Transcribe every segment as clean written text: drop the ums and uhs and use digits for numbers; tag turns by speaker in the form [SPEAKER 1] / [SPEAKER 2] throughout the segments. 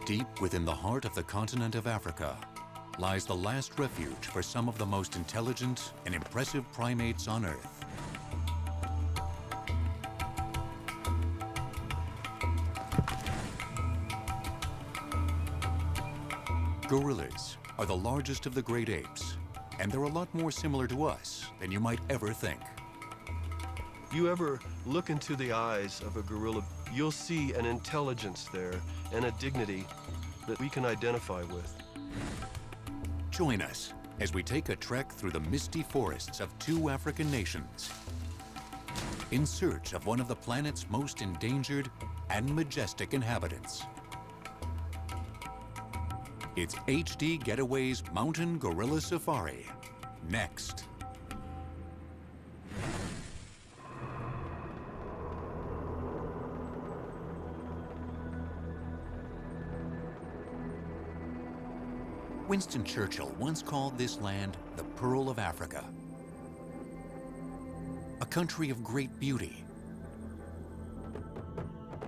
[SPEAKER 1] Deep within the heart of the continent of Africa lies the last refuge for some of the most intelligent and impressive primates on Earth. Gorillas are the largest of the great apes, and they're a lot more similar to us than you might ever think.
[SPEAKER 2] You ever look into the eyes of a gorilla, you'll see an intelligence there and a dignity that we can identify with.
[SPEAKER 1] Join us as we take a trek through the misty forests of 2 African nations in search of one of the planet's most endangered and majestic inhabitants. It's HD Getaways Mountain Gorilla Safari, next. Winston Churchill once called this land the Pearl of Africa, a country of great beauty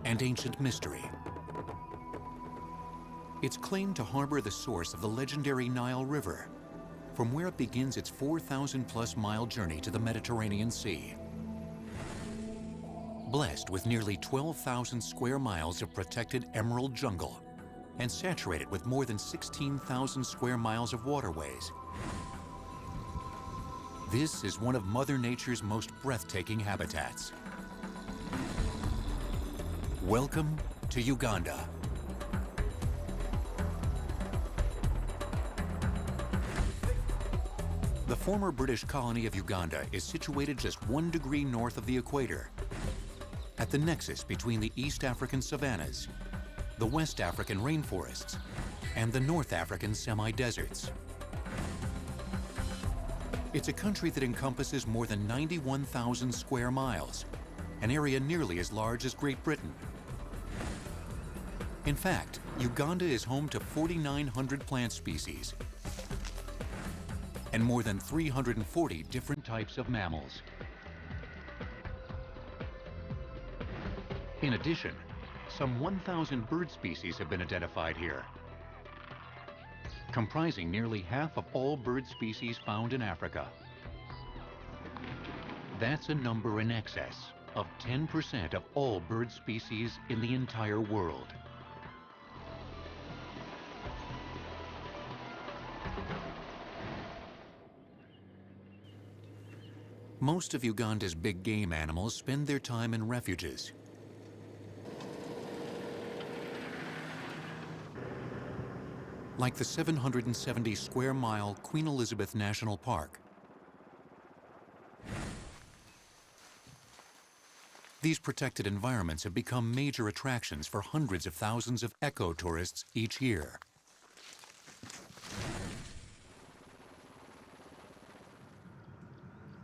[SPEAKER 1] and ancient mystery. It's claimed to harbor the source of the legendary Nile River, from where it begins its 4,000-plus mile journey to the Mediterranean Sea. Blessed with nearly 12,000 square miles of protected emerald jungle, and saturated with more than 16,000 square miles of waterways. This is one of Mother Nature's most breathtaking habitats. Welcome to Uganda. The former British colony of Uganda is situated just 1 degree north of the equator, at the nexus between the East African savannas, the West African rainforests, and the North African semi-deserts. It's a country that encompasses more than 91,000 square miles, an area nearly as large as Great Britain. In fact, Uganda is home to 4,900 plant species and more than 340 different types of mammals. In addition, some 1,000 bird species have been identified here, comprising nearly half of all bird species found in Africa. That's a number in excess of 10% of all bird species in the entire world. Most of Uganda's big game animals spend their time in refuges. Like the 770 square mile Queen Elizabeth National Park. These protected environments have become major attractions for hundreds of thousands of eco-tourists each year.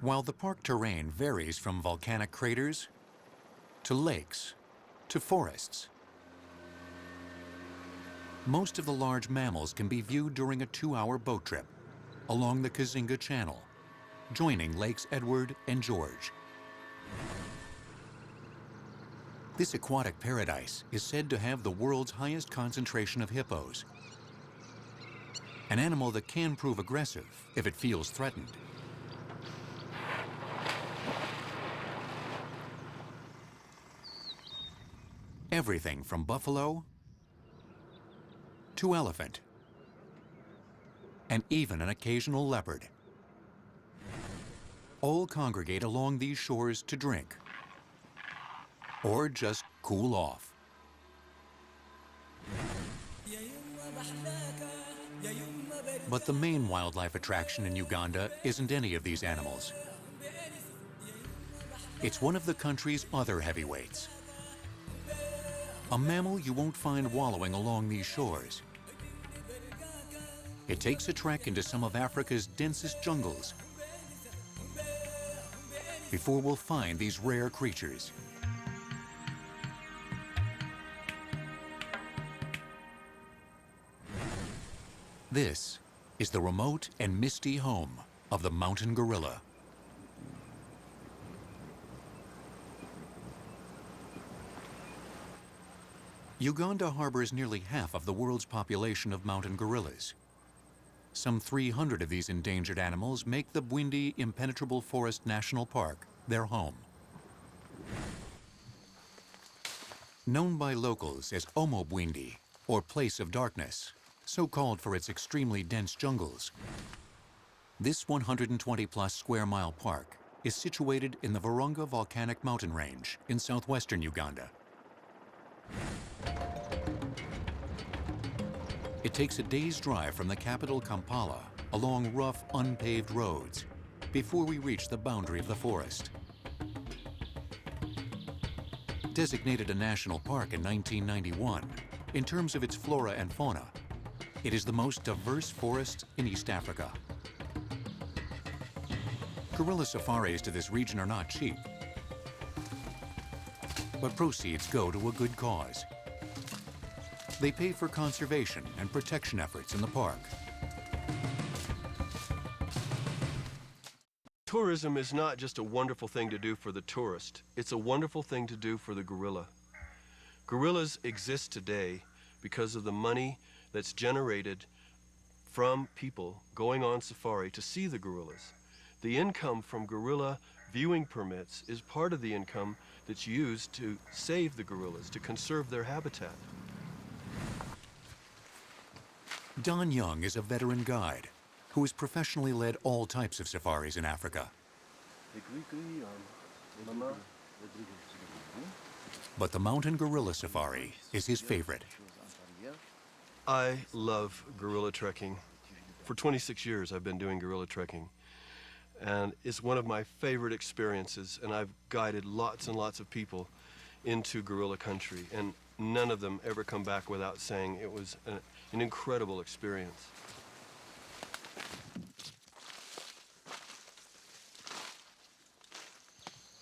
[SPEAKER 1] While the park terrain varies from volcanic craters to lakes to forests, most of the large mammals can be viewed during a 2-hour boat trip along the Kazinga Channel, joining Lakes Edward and George. This aquatic paradise is said to have the world's highest concentration of hippos, an animal that can prove aggressive if it feels threatened. Everything from buffalo to elephant, and even an occasional leopard, all congregate along these shores to drink or just cool off. But the main wildlife attraction in Uganda isn't any of these animals. It's one of the country's other heavyweights, a mammal you won't find wallowing along these shores. It takes a trek into some of Africa's densest jungles before we'll find these rare creatures. This is the remote and misty home of the mountain gorilla. Uganda harbors nearly half of the world's population of mountain gorillas. Some 300 of these endangered animals make the Bwindi Impenetrable Forest National Park their home. Known by locals as Omo Bwindi, or Place of Darkness, so called for its extremely dense jungles, this 120-plus square mile park is situated in the Virunga volcanic mountain range in southwestern Uganda. It takes a day's drive from the capital Kampala along rough, unpaved roads before we reach the boundary of the forest. Designated a national park in 1991, in terms of its flora and fauna, it is the most diverse forest in East Africa. Gorilla safaris to this region are not cheap, but proceeds go to a good cause. They pay for conservation and protection efforts in the park.
[SPEAKER 2] Tourism is not just a wonderful thing to do for the tourist. It's a wonderful thing to do for the gorilla. Gorillas exist today because of the money that's generated from people going on safari to see the gorillas. The income from gorilla viewing permits is part of the income that's used to save the gorillas, to conserve their habitat.
[SPEAKER 1] Don Young is a veteran guide who has professionally led all types of safaris in Africa. But the mountain gorilla safari is his favorite.
[SPEAKER 2] I love gorilla trekking. For 26 years I've been doing gorilla trekking. And it's one of my favorite experiences, and I've guided lots and lots of people into gorilla country, and none of them ever come back without saying it was an incredible experience.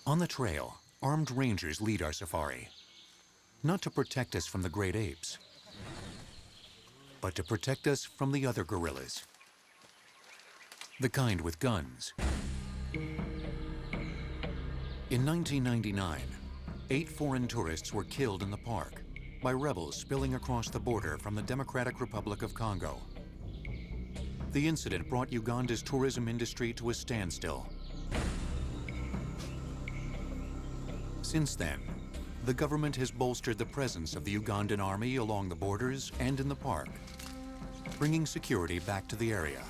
[SPEAKER 1] On the trail, armed rangers lead our safari, not to protect us from the great apes, but to protect us from the other gorillas, the kind with guns. In 1999, 8 foreign tourists were killed in the park by rebels spilling across the border from the Democratic Republic of Congo. The incident brought Uganda's tourism industry to a standstill. Since then, the government has bolstered the presence of the Ugandan army along the borders and in the park, bringing security back to the area.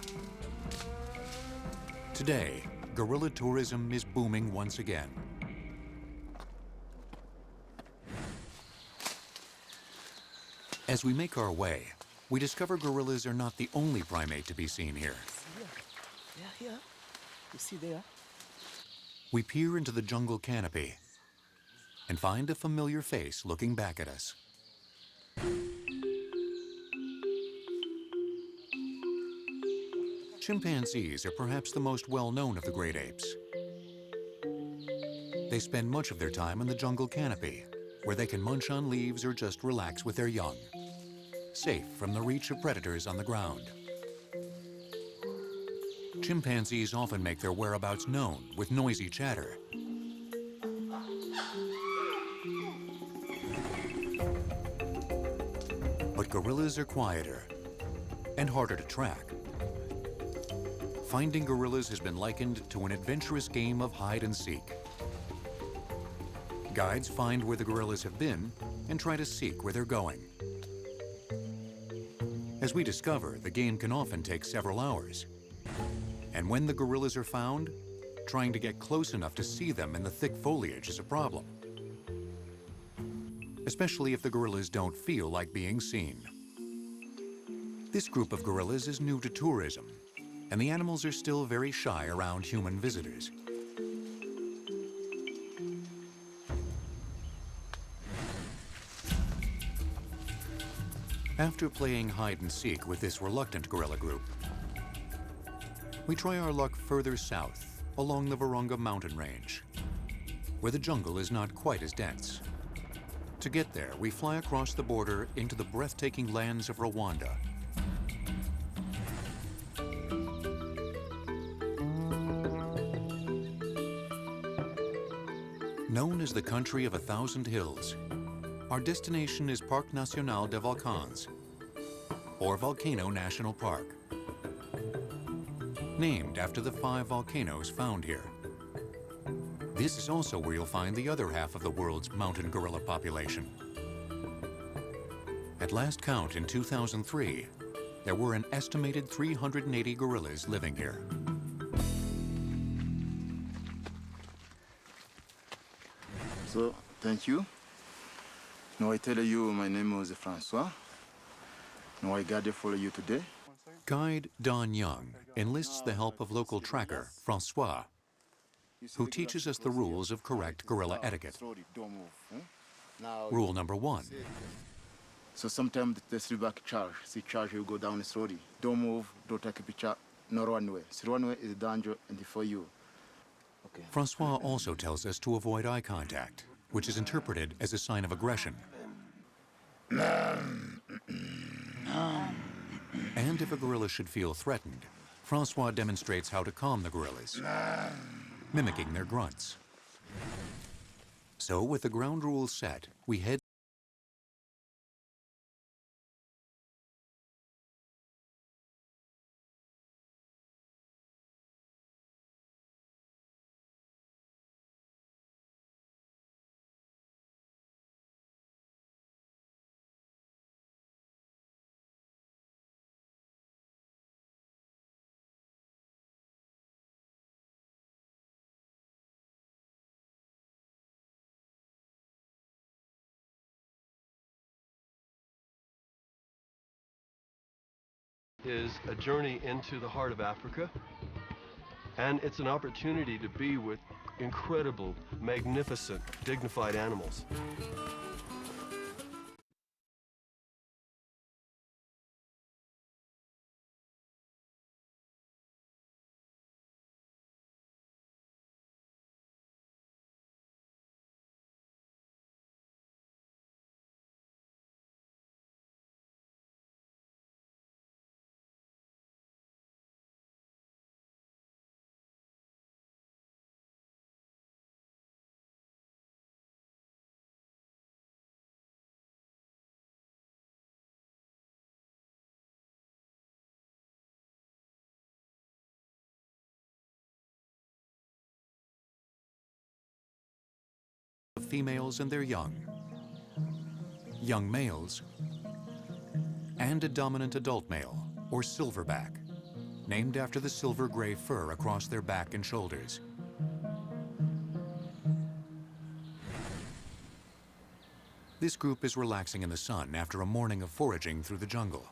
[SPEAKER 1] Today, gorilla tourism is booming once again. As we make our way, we discover gorillas are not the only primate to be seen here.
[SPEAKER 3] Here. You see there?
[SPEAKER 1] We peer into the jungle canopy and find a familiar face looking back at us. Chimpanzees are perhaps the most well-known of the great apes. They spend much of their time in the jungle canopy, where they can munch on leaves or just relax with their young, safe from the reach of predators on the ground. Chimpanzees often make their whereabouts known with noisy chatter. But gorillas are quieter and harder to track. Finding gorillas has been likened to an adventurous game of hide and seek. Guides find where the gorillas have been and try to seek where they're going. As we discover, the game can often take several hours. And when the gorillas are found, trying to get close enough to see them in the thick foliage is a problem, especially if the gorillas don't feel like being seen. This group of gorillas is new to tourism, and the animals are still very shy around human visitors. After playing hide and seek with this reluctant gorilla group, we try our luck further south along the Virunga mountain range, where the jungle is not quite as dense. To get there, we fly across the border into the breathtaking lands of Rwanda. Known as the country of 1,000 hills, Our destination is Parc National des Volcans, or Volcano National Park, named after the 5 volcanoes found here. This is also where you'll find the other half of the world's mountain gorilla population. At last count in 2003, there were an estimated 380 gorillas living here.
[SPEAKER 4] So, thank you. Now I tell you my name is Francois. Now I gather for you today.
[SPEAKER 1] Guide Don Young enlists the help of local tracker Francois, who teaches us the rules of correct gorilla etiquette.
[SPEAKER 4] Don't move.
[SPEAKER 1] Rule number 1.
[SPEAKER 4] So sometimes the silverback charge. See charge, you go down slowly. Don't move, don't take a picture, no runway. See runway is danger and for you. Okay.
[SPEAKER 1] Francois also tells us to avoid eye contact, which is interpreted as a sign of aggression. And if a gorilla should feel threatened, Francois demonstrates how to calm the gorillas, mimicking their grunts. So with the ground rules set, we head
[SPEAKER 2] is a journey into the heart of Africa, and it's an opportunity to be with incredible, magnificent, dignified animals.
[SPEAKER 1] females and their young, young males, and a dominant adult male, or silverback, named after the silver-gray fur across their back and shoulders. This group is relaxing in the sun after a morning of foraging through the jungle.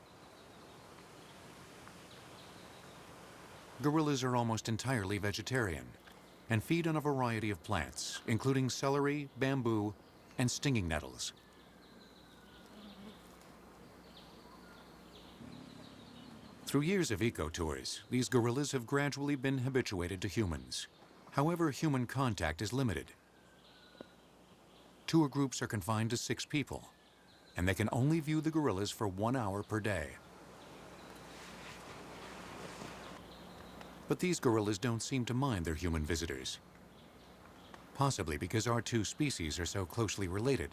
[SPEAKER 1] Gorillas are almost entirely vegetarian and feed on a variety of plants, including celery, bamboo, and stinging nettles. Through years of eco-tours, these gorillas have gradually been habituated to humans. However, human contact is limited. Tour groups are confined to 6 people, and they can only view the gorillas for 1 hour per day. But these gorillas don't seem to mind their human visitors, possibly because our 2 species are so closely related.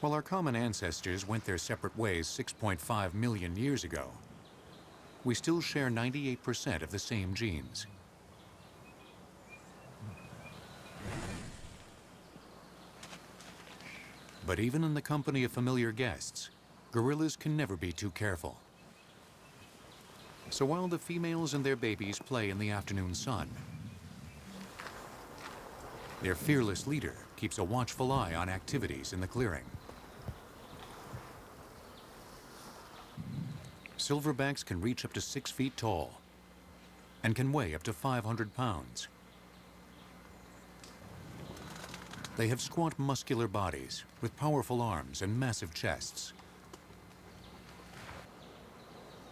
[SPEAKER 1] While our common ancestors went their separate ways 6.5 million years ago, we still share 98% of the same genes. But even in the company of familiar guests, gorillas can never be too careful. So while the females and their babies play in the afternoon sun, their fearless leader keeps a watchful eye on activities in the clearing. Silverbacks can reach up to 6 feet tall and can weigh up to 500 pounds. They have squat, muscular bodies with powerful arms and massive chests.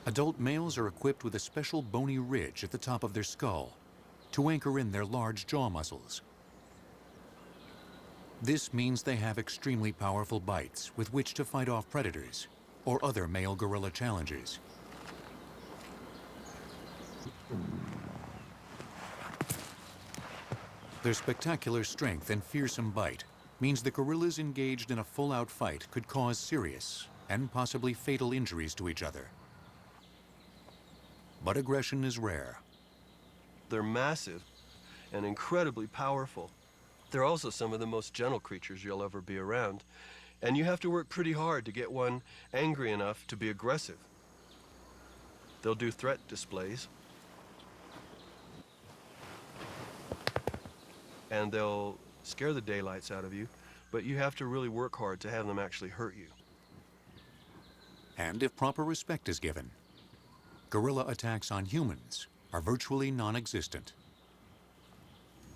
[SPEAKER 1] Adult males are equipped with a special bony ridge at the top of their skull to anchor in their large jaw muscles. This means they have extremely powerful bites with which to fight off predators or other male gorilla challengers. Their spectacular strength and fearsome bite means the gorillas engaged in a full-out fight could cause serious and possibly fatal injuries to each other. But aggression is rare.
[SPEAKER 2] They're massive and incredibly powerful. They're also some of the most gentle creatures you'll ever be around, and you have to work pretty hard to get one angry enough to be aggressive. They'll do threat displays, and they'll scare the daylights out of you, but you have to really work hard to have them actually hurt you.
[SPEAKER 1] And if proper respect is given, gorilla attacks on humans are virtually non-existent.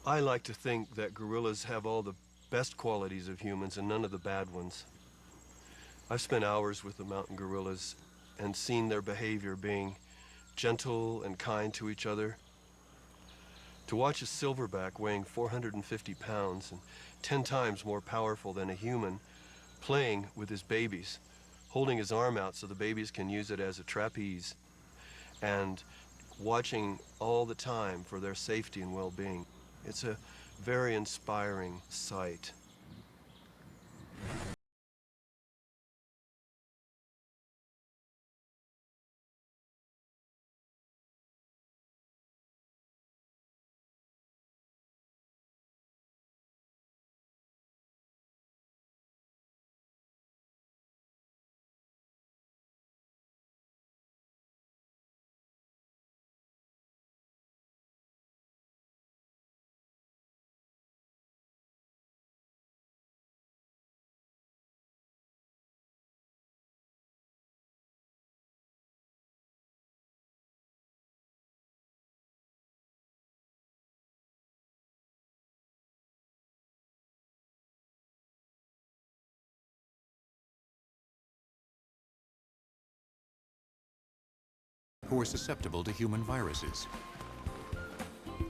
[SPEAKER 2] I like to think that gorillas have all the best qualities of humans and none of the bad ones. I've spent hours with the mountain gorillas and seen their behavior being gentle and kind to each other. To watch a silverback weighing 450 pounds and 10 times more powerful than a human playing with his babies, holding his arm out so the babies can use it as a trapeze, and watching all the time for their safety and well-being. It's a very inspiring sight.
[SPEAKER 1] Who are susceptible to human viruses,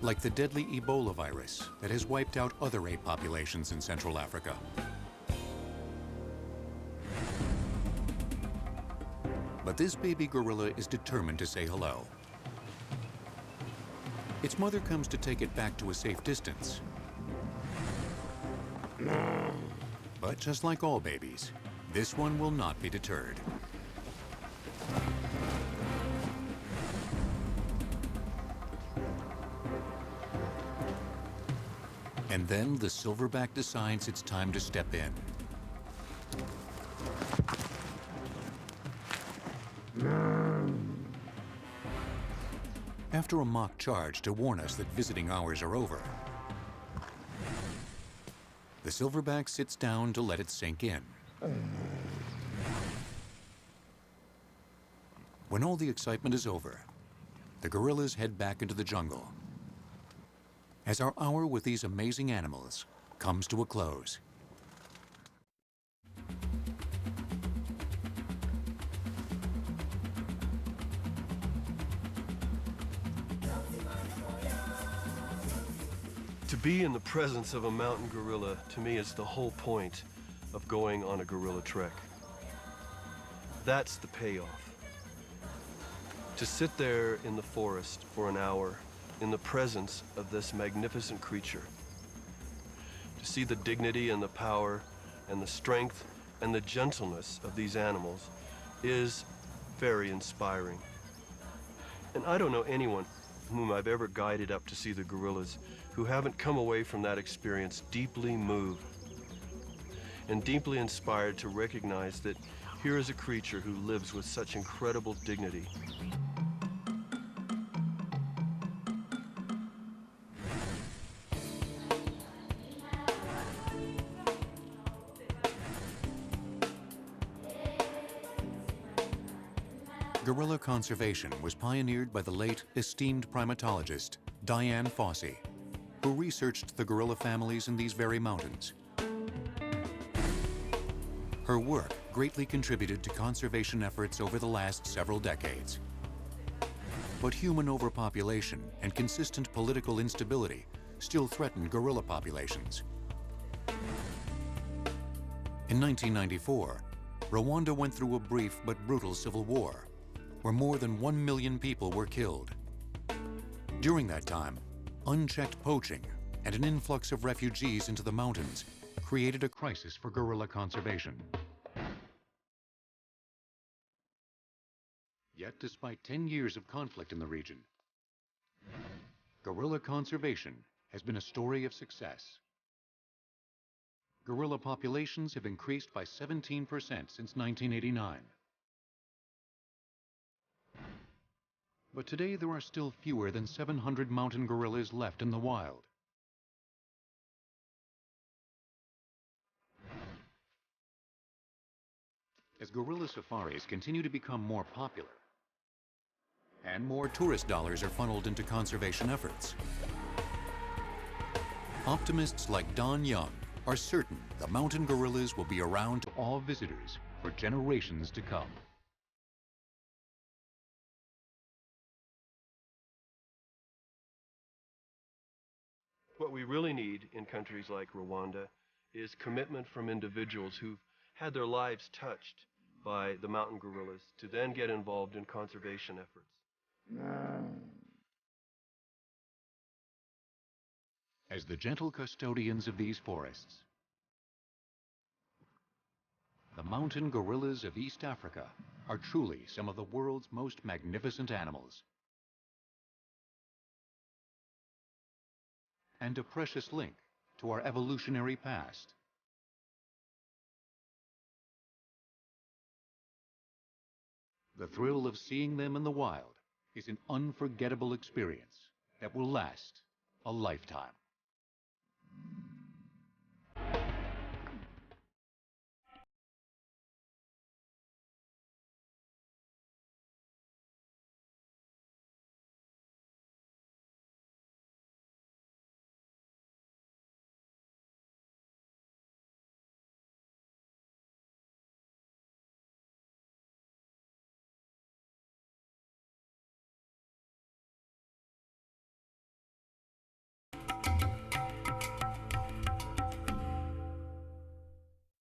[SPEAKER 1] like the deadly Ebola virus that has wiped out other ape populations in Central Africa. But this baby gorilla is determined to say hello. Its mother comes to take it back to a safe distance. But just like all babies, this one will not be deterred. And then the silverback decides it's time to step in. After a mock charge to warn us that visiting hours are over, the silverback sits down to let it sink in. When all the excitement is over, the gorillas head back into the jungle, as our hour with these amazing animals comes to a close.
[SPEAKER 2] To be in the presence of a mountain gorilla, to me, is the whole point of going on a gorilla trek. That's the payoff. To sit there in the forest for an hour in the presence of this magnificent creature, to see the dignity and the power and the strength and the gentleness of these animals is very inspiring. And I don't know anyone whom I've ever guided up to see the gorillas who haven't come away from that experience deeply moved and deeply inspired to recognize that here is a creature who lives with such incredible dignity.
[SPEAKER 1] Gorilla conservation was pioneered by the late esteemed primatologist Diane Fossey, who researched the gorilla families in these very mountains. Her work greatly contributed to conservation efforts over the last several decades. But human overpopulation and consistent political instability still threaten gorilla populations. In 1994, Rwanda went through a brief but brutal civil war, where more than 1 million people were killed. During that time, unchecked poaching, and an influx of refugees into the mountains created a crisis for gorilla conservation. Yet, despite 10 years of conflict in the region, gorilla conservation has been a story of success. Gorilla populations have increased by 17% since 1989. But today there are still fewer than 700 mountain gorillas left in the wild. As gorilla safaris continue to become more popular, and more tourist dollars are funneled into conservation efforts, optimists like Don Young are certain the mountain gorillas will be around to awe visitors for generations to come.
[SPEAKER 2] What we really need in countries like Rwanda is commitment from individuals who've had their lives touched by the mountain gorillas to then get involved in conservation efforts.
[SPEAKER 1] As the gentle custodians of these forests, the mountain gorillas of East Africa are truly some of the world's most magnificent animals, and a precious link to our evolutionary past. The thrill of seeing them in the wild is an unforgettable experience that will last a lifetime.